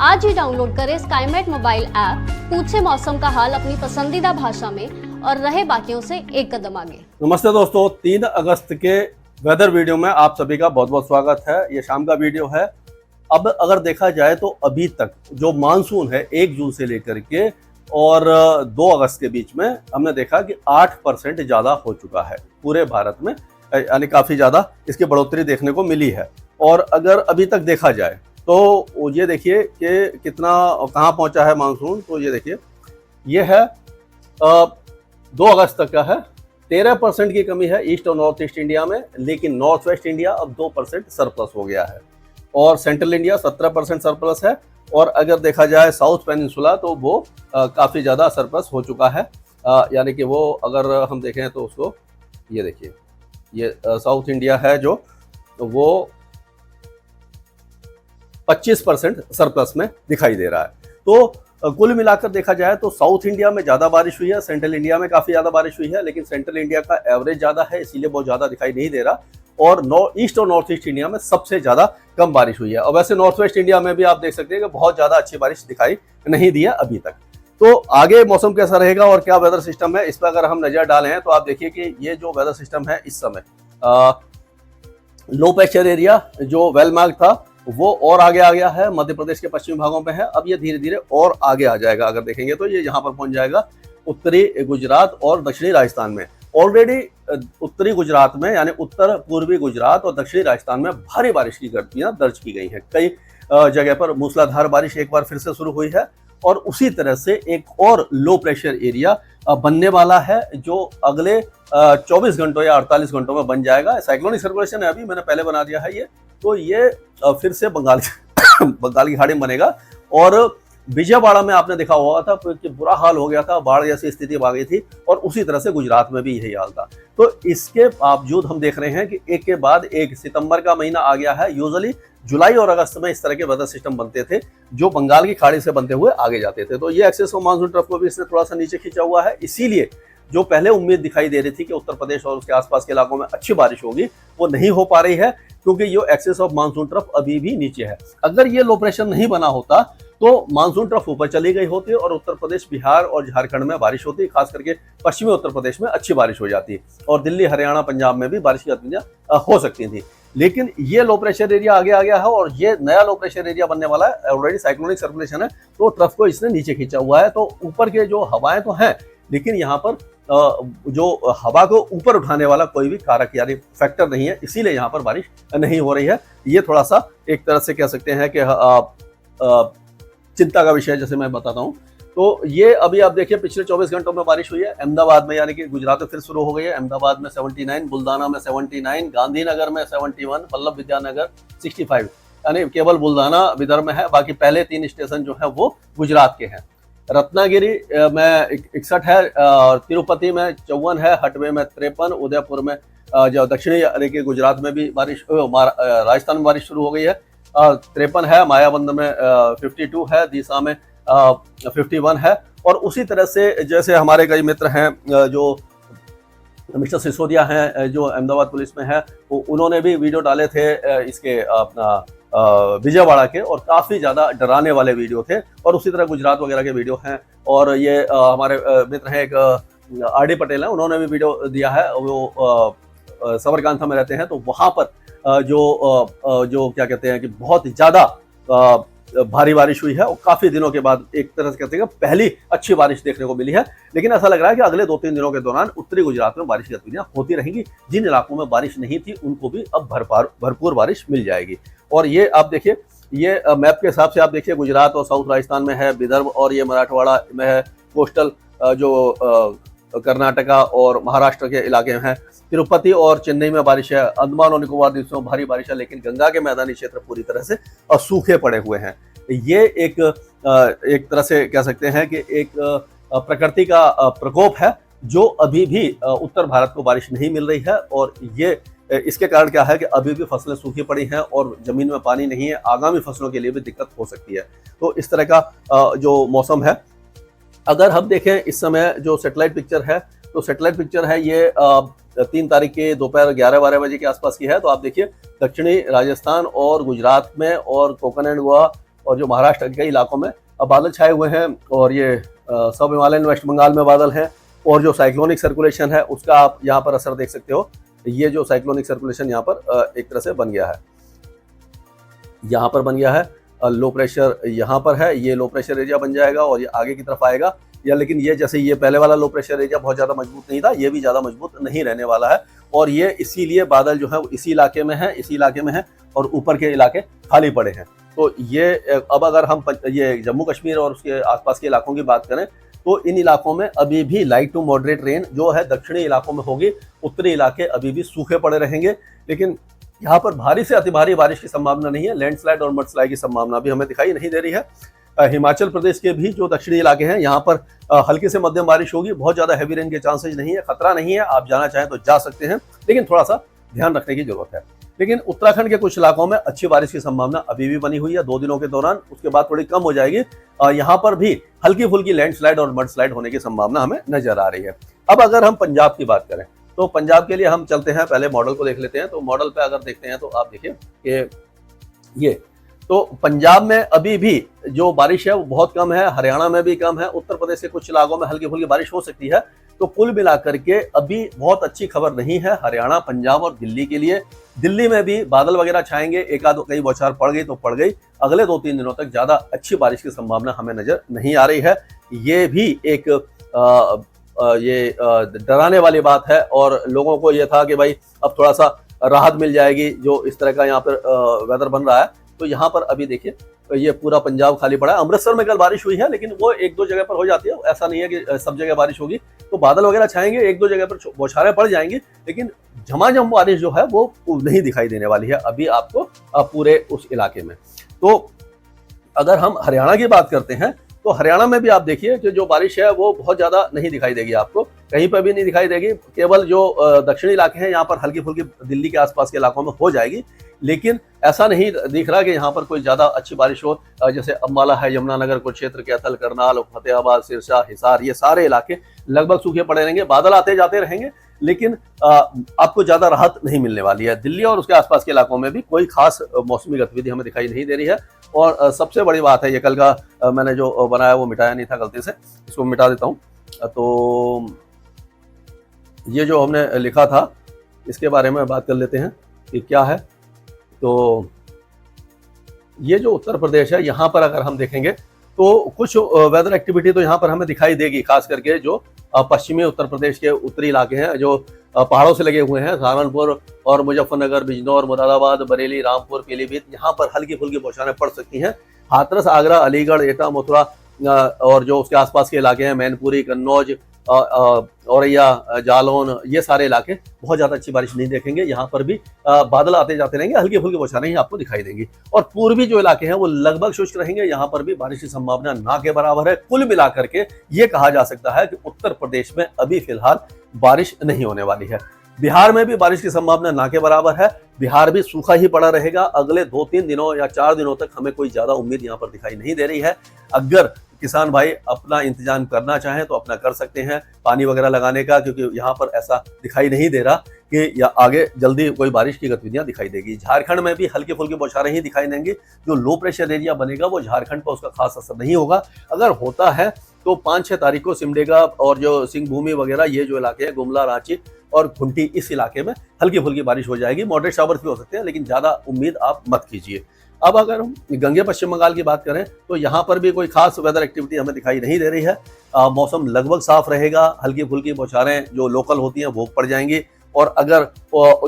आज ही डाउनलोड करें Skymet mobile app, पूछे मौसम का हाल अपनी पसंदीदा भाषा में और रहे बाकियों से एक कदम आगे। नमस्ते दोस्तों, 3 अगस्त के वेदर वीडियो में आप सभी का बहुत बहुत स्वागत है। ये शाम का वीडियो है। अब अगर देखा जाए तो अभी तक जो मानसून है 1 जून से लेकर के और 2 अगस्त के बीच में हमने देखा कि 8% ज़्यादा हो चुका है पूरे भारत में, यानी काफ़ी ज़्यादा इसकी बढ़ोतरी देखने को मिली है। और अगर अभी तक देखा जाए तो ये देखिए कि कितना कहाँ पहुँचा है मानसून। तो ये देखिए, ये है 2 अगस्त तक का है। 13% की कमी है ईस्ट और नॉर्थ ईस्ट इंडिया में, लेकिन नॉर्थ वेस्ट इंडिया अब 2% सरप्लस हो गया है और सेंट्रल इंडिया 17% सरप्लस है। और अगर देखा जाए साउथ पेनिनसुला तो वो काफ़ी ज़्यादा सरप्लस हो चुका है, यानी कि वो अगर हम देखें तो उसको ये देखिए, ये साउथ इंडिया है जो, तो वो 25% सरप्लस में दिखाई दे रहा है। तो कुल मिलाकर देखा जाए तो साउथ इंडिया में ज़्यादा बारिश हुई है, सेंट्रल इंडिया में काफ़ी ज़्यादा बारिश हुई है, लेकिन सेंट्रल इंडिया का एवरेज ज़्यादा है इसीलिए बहुत ज़्यादा दिखाई नहीं दे रहा। और ईस्ट और नॉर्थ ईस्ट इंडिया में सबसे ज़्यादा कम बारिश हुई है। और वैसे नॉर्थ वेस्ट इंडिया में भी आप देख सकते हैं कि बहुत ज़्यादा अच्छी बारिश दिखाई नहीं दी है अभी तक। तो आगे मौसम कैसा रहेगा और क्या वेदर सिस्टम है, इस पर अगर हम नज़र डालें तो आप देखिए कि ये जो वेदर सिस्टम है इस समय लो प्रेशर एरिया जो वेल मार्क था वो और आगे आ गया है, मध्य प्रदेश के पश्चिमी भागों में है। अब ये धीरे धीरे और आगे आ जाएगा। अगर देखेंगे तो ये यहाँ पर पहुंच जाएगा उत्तरी गुजरात और दक्षिणी राजस्थान में। ऑलरेडी उत्तरी गुजरात में यानी उत्तर पूर्वी गुजरात और दक्षिणी राजस्थान में भारी बारिश की घटनाएं दर्ज की गई हैं। कई जगह पर मूसलाधार बारिश एक बार फिर से शुरू हुई है और उसी तरह से एक और लो प्रेशर एरिया बनने वाला है जो अगले 24 घंटों या 48 घंटों में बन जाएगा। साइक्लोनिक सर्कुलेशन है, अभी मैंने पहले बना दिया है ये, तो ये फिर से बंगाल की खाड़ी में बनेगा। और विजयवाड़ा में आपने देखा हुआ था कि बुरा हाल हो गया था, बाढ़ जैसी स्थिति आ गई थी और उसी तरह से गुजरात में भी यही हाल था। तो इसके बावजूद हम देख रहे हैं कि एक के बाद एक सितंबर का महीना आ गया है। यूजुअली जुलाई और अगस्त में इस तरह के वेदर सिस्टम बनते थे जो बंगाल की खाड़ी से बनते हुए आगे जाते थे। तो ये एक्सेस ऑफ मानसून ट्रफ को भी इसने थोड़ा सा नीचे खींचा हुआ है। इसीलिए जो पहले उम्मीद दिखाई दे रही थी कि उत्तर प्रदेश और उसके आसपास के इलाकों में अच्छी बारिश होगी, वो नहीं हो पा रही है क्योंकि ये एक्सेस ऑफ मानसून ट्रफ अभी भी नीचे है। अगर ये लो प्रेशर नहीं बना होता तो मानसून ट्रफ ऊपर चली गई होती और उत्तर प्रदेश, बिहार और झारखंड में बारिश होती, खास करके पश्चिमी उत्तर प्रदेश में अच्छी बारिश हो जाती और दिल्ली, हरियाणा, पंजाब में भी बारिश की गतिविधियां हो सकती थी। लेकिन ये लो प्रेशर एरिया आगे आ गया है और ये नया लो प्रेशर एरिया बनने वाला है। ऑलरेडी साइक्लोनिक सर्कुलेशन है तो ट्रफ को इसने नीचे खींचा हुआ है। तो ऊपर के जो हवाएं तो हैं, लेकिन यहाँ पर जो हवा को ऊपर उठाने वाला कोई भी कारक यानी फैक्टर नहीं है, इसीलिए यहाँ पर बारिश नहीं हो रही है। ये थोड़ा सा एक तरह से कह सकते हैं कि चिंता का विषय, जैसे मैं बताता हूँ। तो ये अभी आप देखिए पिछले 24 घंटों में बारिश हुई है अहमदाबाद में, यानी कि गुजरात में फिर शुरू हो गई है। अहमदाबाद में 79, बुल्दाना में 79, गांधीनगर में 71, वल्लभ विद्यानगर 65, यानी केवल बुल्दाना विदर्भ में है, बाकी पहले 3 स्टेशन जो है वो गुजरात के हैं। रत्नागिरी में 61 है, तिरुपति में 54 है, हटवे में 53, उदयपुर में जो दक्षिणी यानी कि गुजरात में भी बारिश, राजस्थान में बारिश शुरू हो गई है, 53 है, मायाबंद में 52 है, दीसा में 51 है। और उसी तरह से जैसे हमारे कई मित्र हैं जो मिस्टर सिसोदिया हैं जो अहमदाबाद पुलिस में है, वो उन्होंने भी वीडियो डाले थे इसके अपना विजयवाड़ा के, और काफ़ी ज़्यादा डराने वाले वीडियो थे। और उसी तरह गुजरात वगैरह के वीडियो हैं। और ये हमारे मित्र हैं एक RD पटेल हैं, उन्होंने भी वीडियो दिया है। वो साबरकांठा में रहते हैं, तो वहाँ पर जो क्या कहते हैं कि बहुत ज़्यादा भारी बारिश हुई है और काफ़ी दिनों के बाद एक तरह से कहते हैं कि पहली अच्छी बारिश देखने को मिली है। लेकिन ऐसा लग रहा है कि अगले 2-3 दिनों के दौरान उत्तरी गुजरात में बारिश की गतिविधियां होती रहेंगी। जिन इलाकों में बारिश नहीं थी उनको भी अब भरपूर बारिश मिल जाएगी। और ये आप देखिए, ये मैप के हिसाब से आप देखिए गुजरात और साउथ राजस्थान में है, विदर्भ और ये मराठवाड़ा में है, कोस्टल जो कर्नाटका और महाराष्ट्र के इलाके में है, तिरुपति और चेन्नई में बारिश है, अंडमान और निकोबार द्वीपों में भारी बारिश है, लेकिन गंगा के मैदानी क्षेत्र पूरी तरह से सूखे पड़े हुए हैं। ये एक तरह से कह सकते हैं कि एक प्रकृति का प्रकोप है जो अभी भी उत्तर भारत को बारिश नहीं मिल रही है। और ये इसके कारण क्या है कि अभी भी फसलें सूखी पड़ी हैं और जमीन में पानी नहीं है, आगामी फसलों के लिए भी दिक्कत हो सकती है। तो इस तरह का जो मौसम है, अगर हम देखें इस समय जो सैटेलाइट पिक्चर है, तो सैटेलाइट पिक्चर है ये 3 तारीख के दोपहर 11-12 बजे के आसपास की है। तो आप देखिए दक्षिणी राजस्थान और गुजरात में और कोंकण एंड गोवा और जो महाराष्ट्र के कई इलाकों में अब बादल छाए हुए हैं, और ये सब हिमालयन वेस्ट बंगाल में बादल हैं, और जो साइक्लोनिक सर्कुलेशन है उसका आप यहाँ पर असर देख सकते हो। ये जो साइक्लोनिक सर्कुलेशन यहाँ पर एक तरह से बन गया है, यहाँ पर बन गया है, लो प्रेशर यहाँ पर है, ये लो प्रेशर एरिया बन जाएगा और ये आगे की तरफ आएगा। या लेकिन ये जैसे ये पहले वाला लो प्रेशर एरिया बहुत ज़्यादा मजबूत नहीं था, ये भी ज़्यादा मजबूत नहीं रहने वाला है, और ये इसीलिए बादल जो है वो इसी इलाके में है, इसी इलाके में है, और ऊपर के इलाके खाली पड़े हैं। तो ये अब अगर हम ये जम्मू कश्मीर और उसके आसपास के इलाकों की बात करें तो इन इलाकों में अभी भी लाइट टू मॉडरेट रेन जो है दक्षिणी इलाकों में होगी, उत्तरी इलाके अभी भी सूखे पड़े रहेंगे। लेकिन यहाँ पर भारी से अति भारी बारिश की संभावना नहीं है, लैंडस्लाइड और मडस्लाइड की संभावना भी हमें दिखाई नहीं दे रही है। हिमाचल प्रदेश के भी जो दक्षिणी इलाके हैं यहाँ पर हल्की से मध्यम बारिश होगी, बहुत ज़्यादा हैवी रेन के चांसेस नहीं है, खतरा नहीं है, आप जाना चाहें तो जा सकते हैं, लेकिन थोड़ा सा ध्यान रखने की जरूरत है। लेकिन उत्तराखंड के कुछ इलाकों में अच्छी बारिश की संभावना अभी भी बनी हुई है 2 दिनों के दौरान, उसके बाद थोड़ी कम हो जाएगी। यहाँ पर भी हल्की फुल्की लैंडस्लाइड और मडस्लाइड होने की संभावना हमें नजर आ रही है। अब अगर हम पंजाब की बात करें तो पंजाब के लिए हम चलते हैं, पहले मॉडल को देख लेते हैं। तो मॉडल पे अगर देखते हैं तो आप देखिए कि ये तो पंजाब में अभी भी जो बारिश है वो बहुत कम है, हरियाणा में भी कम है, उत्तर प्रदेश के कुछ इलाकों में हल्की फुल्की बारिश हो सकती है। तो कुल मिलाकर के अभी बहुत अच्छी खबर नहीं है हरियाणा, पंजाब और दिल्ली के लिए। दिल्ली में भी बादल वगैरह छाएंगे, एक आध कई बौछार पड़ गई तो पड़ गई, अगले 2-3 दिनों तक ज्यादा अच्छी बारिश की संभावना हमें नजर नहीं आ रही है। ये भी एक डराने वाली बात है, और लोगों को ये था कि भाई अब थोड़ा सा राहत मिल जाएगी, जो इस तरह का यहाँ पर वेदर बन रहा है। तो यहाँ पर अभी देखिए ये पूरा पंजाब खाली पड़ा है। अमृतसर में कल बारिश हुई है, लेकिन वो 1-2 जगह पर हो जाती है, ऐसा नहीं है कि सब जगह बारिश होगी। तो बादल वगैरह छाएंगे, 1-2 जगह पर बौछारें पड़ जाएंगी, लेकिन झमाझम बारिश जो है वो नहीं दिखाई देने वाली है अभी आपको पूरे उस इलाके में। तो अगर हम हरियाणा की बात करते हैं तो हरियाणा में भी आप देखिए कि जो बारिश है वो बहुत ज्यादा नहीं दिखाई देगी, आपको कहीं पर भी नहीं दिखाई देगी। केवल जो दक्षिणी इलाके हैं यहाँ पर हल्की फुल्की दिल्ली के आसपास के इलाकों में हो जाएगी, लेकिन ऐसा नहीं दिख रहा कि यहाँ पर कोई ज्यादा अच्छी बारिश हो। जैसे अम्बाला है, यमुनानगर कुरुक्षेत्र, कैथल, करनाल, फतेहाबाद, सिरसा, हिसार, ये सारे इलाके लगभग सूखे पड़े रहेंगे, बादल आते जाते रहेंगे, लेकिन आपको ज्यादा राहत नहीं मिलने वाली है। दिल्ली और उसके आसपास के इलाकों में भी कोई खास मौसमी गतिविधि हमें दिखाई नहीं दे रही है। और सबसे बड़ी बात है, ये कल का मैंने जो बनाया वो मिटाया नहीं था गलती से, इसको मिटा देता हूँ। तो ये जो हमने लिखा था इसके बारे में बात कर लेते हैं कि क्या है। तो ये जो उत्तर प्रदेश है यहाँ पर अगर हम देखेंगे तो कुछ वेदर एक्टिविटी तो यहाँ पर हमें दिखाई देगी, खास करके जो पश्चिमी उत्तर प्रदेश के उत्तरी इलाके हैं जो पहाड़ों से लगे हुए हैं, सहारनपुर और मुजफ्फरनगर, बिजनौर, मुरादाबाद, बरेली, रामपुर, पीलीभीत, यहाँ पर हल्की फुल्की बौछारें पड़ सकती हैं। हाथरस, आगरा, अलीगढ़, एटा, मथुरा और जो उसके आसपास के इलाके हैं, मैनपुरी, कन्नौज, औरैया, जालौन, ये सारे इलाके बहुत ज्यादा अच्छी बारिश नहीं देखेंगे। यहाँ पर भी बादल आते जाते रहेंगे, हल्की फुल्की बौछारें ही आपको दिखाई देंगी। और पूर्वी जो इलाके हैं वो लगभग शुष्क रहेंगे, यहाँ पर भी बारिश की संभावना ना के बराबर है। कुल मिलाकर के ये कहा जा सकता है कि उत्तर प्रदेश में अभी फिलहाल बारिश नहीं होने वाली है। बिहार में भी बारिश की संभावना ना के बराबर है, बिहार भी सूखा ही पड़ा रहेगा। अगले 2-3 दिनों या 4 दिनों तक हमें कोई ज्यादा उम्मीद यहाँ पर दिखाई नहीं दे रही है। अगर किसान भाई अपना इंतजाम करना चाहें तो अपना कर सकते हैं पानी वगैरह लगाने का, क्योंकि यहाँ पर ऐसा दिखाई नहीं दे रहा कि या आगे जल्दी कोई बारिश की गतिविधियां दिखाई देगी। झारखंड में भी हल्की फुल्की बौछारें ही दिखाई देंगी। जो लो प्रेशर एरिया बनेगा वो झारखंड पर उसका खास असर नहीं होगा। अगर होता है तो 5-6 तारीख को सिमडेगा और जो सिंह भूमि वगैरह ये जो इलाके हैं, गुमला, रांची और खुंटी, इस इलाके में हल्की फुल्की बारिश हो जाएगी। मॉडरेट शावर्स भी हो सकते हैं, लेकिन ज्यादा उम्मीद आप मत कीजिए। अब अगर हम गंगे पश्चिम बंगाल की बात करें तो यहाँ पर भी कोई खास वेदर एक्टिविटी हमें दिखाई नहीं दे रही है। मौसम लगभग साफ रहेगा, हल्की फुल्की बौछारें जो लोकल होती हैं वो पड़ जाएंगी। और अगर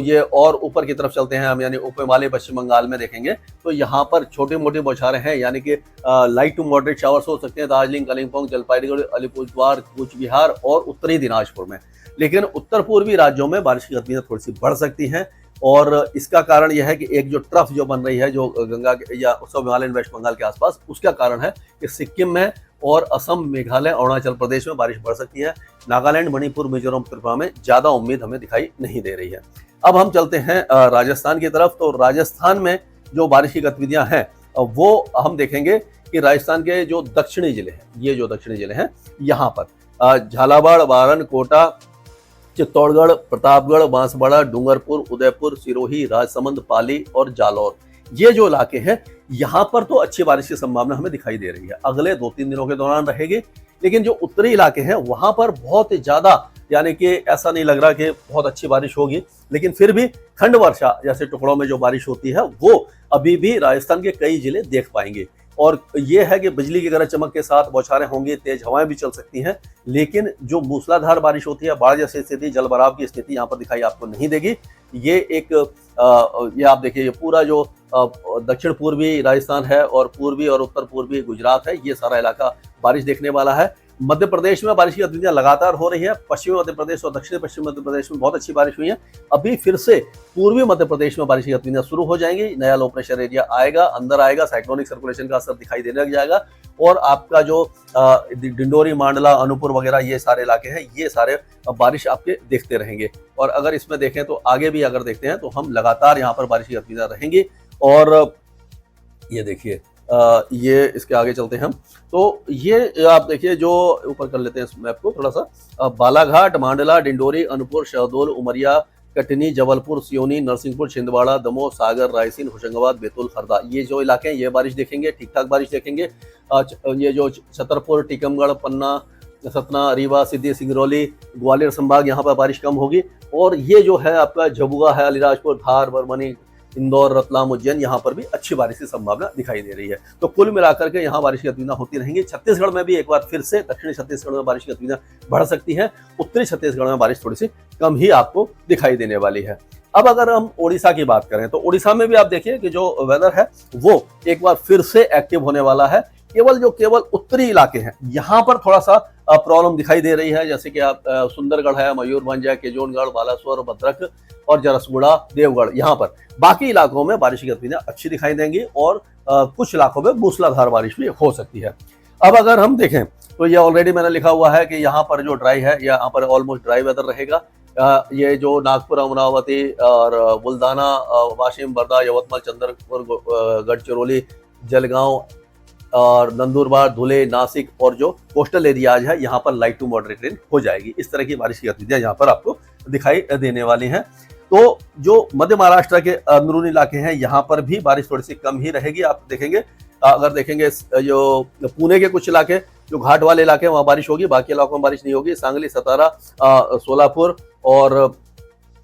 ये और ऊपर की तरफ चलते हैं हम, यानी उप हिमालय पश्चिम बंगाल में देखेंगे तो यहाँ पर छोटी मोटी बौछारें हैं, यानी कि लाइट टू मॉडरेट शावर्स हो सकते हैं दार्जिलिंग, कालिम्पोंग, जलपाईगुड़ी, अलीपुरद्वार, कूच बिहार और उत्तरी दिनाजपुर में। लेकिन उत्तर पूर्वी राज्यों में बारिश की गतिविधियां थोड़ी सी बढ़ सकती हैं, और इसका कारण यह है कि एक जो ट्रफ जो बन रही है जो गंगा या सब हिमालयन वेस्ट बंगाल के आसपास, उसका कारण है कि सिक्किम में और असम, मेघालय, अरुणाचल प्रदेश में बारिश बढ़ सकती है। नागालैंड, मणिपुर, मिजोरम, त्रिपुरा में ज्यादा उम्मीद हमें दिखाई नहीं दे रही है। अब हम चलते हैं राजस्थान की तरफ। तो राजस्थान में जो बारिश की गतिविधियां हैं वो हम देखेंगे कि राजस्थान के जो दक्षिणी जिले हैं, ये जो दक्षिणी जिले हैं यहाँ पर झालावाड़, बारन, कोटा, चित्तौड़गढ़, प्रतापगढ़, बांसवाड़ा, डूंगरपुर, उदयपुर, सिरोही, राजसमंद, पाली और जालौर, ये जो इलाके हैं यहाँ पर तो अच्छी बारिश की संभावना हमें दिखाई दे रही है, अगले 2-3 दिनों के दौरान रहेगी। लेकिन जो उत्तरी इलाके हैं वहां पर बहुत ज्यादा, यानी कि ऐसा नहीं लग रहा कि बहुत अच्छी बारिश होगी, लेकिन फिर भी खंड वर्षा जैसे टुकड़ों में जो बारिश होती है वो अभी भी राजस्थान के कई जिले देख पाएंगे। और ये है कि बिजली की गरज चमक के साथ बौछारें होंगी, तेज हवाएं भी चल सकती हैं, लेकिन जो मूसलाधार बारिश होती है, बाढ़ जैसी स्थिति, जलभराव की स्थिति यहाँ पर दिखाई आपको नहीं देगी। ये एक ये आप देखिए, ये पूरा जो दक्षिण पूर्वी राजस्थान है और पूर्वी और उत्तर पूर्वी गुजरात है, ये सारा इलाका बारिश देखने वाला है। मध्य प्रदेश में बारिश की गतिविधियां लगातार हो रही है। पश्चिमी मध्य प्रदेश और दक्षिण पश्चिम मध्य प्रदेश में बहुत अच्छी बारिश हुई है। अभी फिर से पूर्वी मध्य प्रदेश में बारिश की गतिविधियां शुरू हो जाएंगी। नया लो प्रेशर एरिया आएगा, अंदर आएगा, साइक्लोनिक सर्कुलेशन का असर दिखाई देने लग जाएगा। और आपका जो डिंडोरी, मांडला, अनूपपुर वगैरह ये सारे इलाके हैं, ये सारे बारिश आपके देखते रहेंगे। और अगर इसमें देखें तो आगे भी अगर देखते हैं तो हम लगातार यहाँ पर बारिश की गतिविधियां रहेंगी। और ये देखिए, ये इसके आगे चलते हैं हम, तो ये आप देखिए, जो ऊपर कर लेते हैं इस मैप को थोड़ा सा, बालाघाट, मांडला, डिंडोरी, अनूपपुर, शहडोल, उमरिया, कटनी, जबलपुर, सियोनी, नरसिंहपुर, छिंदवाड़ा, दमोह, सागर, रायसेन, होशंगाबाद, बैतूल, हरदा, ये जो इलाके हैं ये बारिश देखेंगे, ठीक ठाक बारिश देखेंगे। ये जो छतरपुर, टीकमगढ़, पन्ना, सतना, रीवा, सीधी, सिंगरौली, ग्वालियर संभाग, यहाँ पर बारिश कम होगी। और ये जो है आपका झबुआ है, अलीराजपुर, धार, बरमनी, इंदौर, रतलाम, उज्जैन, यहाँ पर भी अच्छी बारिश की संभावना दिखाई दे रही है। तो कुल मिलाकर के यहाँ बारिश की गतिविधियां होती रहेंगी। छत्तीसगढ़ में भी एक बार फिर से दक्षिणी छत्तीसगढ़ में बारिश की गतिविधियां बढ़ सकती है। उत्तरी छत्तीसगढ़ में बारिश थोड़ी सी कम ही आपको दिखाई देने वाली है। अब अगर हम ओडिशा की बात करें तो ओडिशा में भी आप देखिए कि जो वेदर है वो एक बार फिर से एक्टिव होने वाला है। केवल उत्तरी इलाके हैं यहाँ पर थोड़ा सा प्रॉब्लम दिखाई दे रही है, जैसे कि आप सुंदरगढ़ है, मयूरभंज है, केजोनगढ़, बालासोर, भद्रक और जरसगुड़ा, देवगढ़, यहाँ पर बाकी इलाकों में बारिश की गतिविधियां अच्छी दिखाई देंगी और कुछ इलाकों में मूसलाधार बारिश भी हो सकती है। अब अगर हम देखें तो ये ऑलरेडी मैंने लिखा हुआ है कि यहाँ पर जो ड्राई है, यहाँ पर ऑलमोस्ट ड्राई वेदर रहेगा। ये जो नागपुर, अमरावती और बुल्धाना, वाशिम, वर्धा, यवतमाल, चंद्रपुर, गढ़चिरौली, जलगांव और नंदुरबार, धुले, नासिक और जो कोस्टल एरियाज है यहाँ पर लाइट टू मॉडरेट रेन हो जाएगी। इस तरह की बारिश की गतिविधियां यहाँ पर आपको दिखाई देने वाली हैं। तो जो मध्य महाराष्ट्र के अंदरूनी इलाके हैं यहाँ पर भी बारिश थोड़ी सी कम ही रहेगी। आप देखेंगे, अगर देखेंगे जो पुणे के कुछ इलाके, जो घाट वाले इलाके हैं वहाँ बारिश होगी, बाकी इलाकों में बारिश नहीं होगी। सांगली, सतारा, सोलापुर और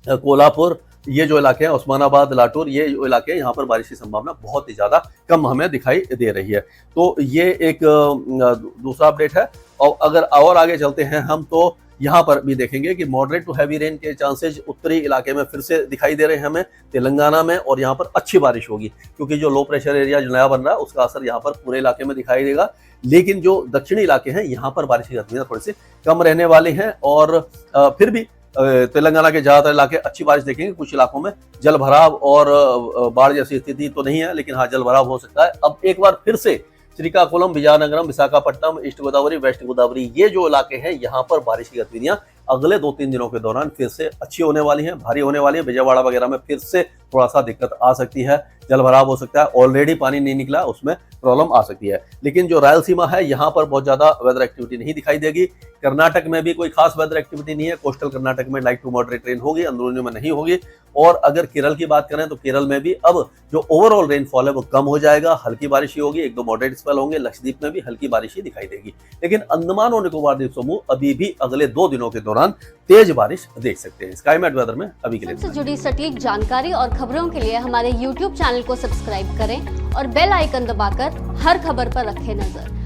कोल्हापुर, ये जो इलाके हैं, उस्मानाबाद, लातूर, ये जो इलाके हैं यहाँ पर बारिश की संभावना बहुत ही ज्यादा कम हमें दिखाई दे रही है। तो ये एक दूसरा अपडेट है। और अगर और आगे चलते हैं हम तो यहाँ पर भी देखेंगे कि मॉडरेट टू हैवी रेन के चांसेस उत्तरी इलाके में फिर से दिखाई दे रहे हैं हमें, तेलंगाना में, और यहाँ पर अच्छी बारिश होगी क्योंकि जो लो प्रेशर एरिया जो नया बन रहा है उसका असर यहाँ पर पूरे इलाके में दिखाई देगा। लेकिन जो दक्षिणी इलाके हैं यहाँ पर बारिश की गतिविधियां थोड़ी सी कम रहने वाली हैं। और फिर भी तेलंगाना के ज्यादातर इलाके अच्छी बारिश देखेंगे। कुछ इलाकों में जल भराव और बाढ़ जैसी स्थिति तो नहीं है, लेकिन हाँ जल भराव हो सकता है। अब एक बार फिर से श्रीकाकुलम, विजयनगरम, विशाखापट्टनम, ईस्ट गोदावरी, वेस्ट गोदावरी, ये जो इलाके हैं यहाँ पर बारिश की गतिविधियां अगले 2-3 दिनों के दौरान फिर से अच्छी होने वाली हैं, भारी होने वाली है। विजयवाड़ा वगैरह में फिर से थोड़ा सा दिक्कत आ सकती है, जल भराव हो सकता है। ऑलरेडी पानी नहीं निकला, उसमें प्रॉब्लम आ सकती है। लेकिन जो रायलसीमा है यहाँ पर बहुत ज्यादा वेदर एक्टिविटी नहीं दिखाई देगी। कर्नाटक में भी कोई खास वेदर एक्टिविटी नहीं है। कोस्टल कर्नाटक में लाइट टू मॉडरेट रेन होगी, अंदरूनी में नहीं होगी। और अगर केरल की बात करें तो केरल में भी अब जो ओवरऑल रेनफॉल है वो कम हो जाएगा, हल्की बारिश ही होगी, 1-2 मॉडरेट स्पेल होंगे। लक्षद्वीप में भी हल्की बारिश ही दिखाई देगी। लेकिन अंडमान और निकोबार द्वीप समूह अभी भी अगले 2 दिनों के दौरान तेज बारिश देख सकते हैं। स्काईमेट वेदर में अभी के लिए से जुड़ी सटीक जानकारी और खबरों के लिए हमारे YouTube चैनल को सब्सक्राइब करें और बेल आइकन दबाकर हर खबर पर रखें नजर।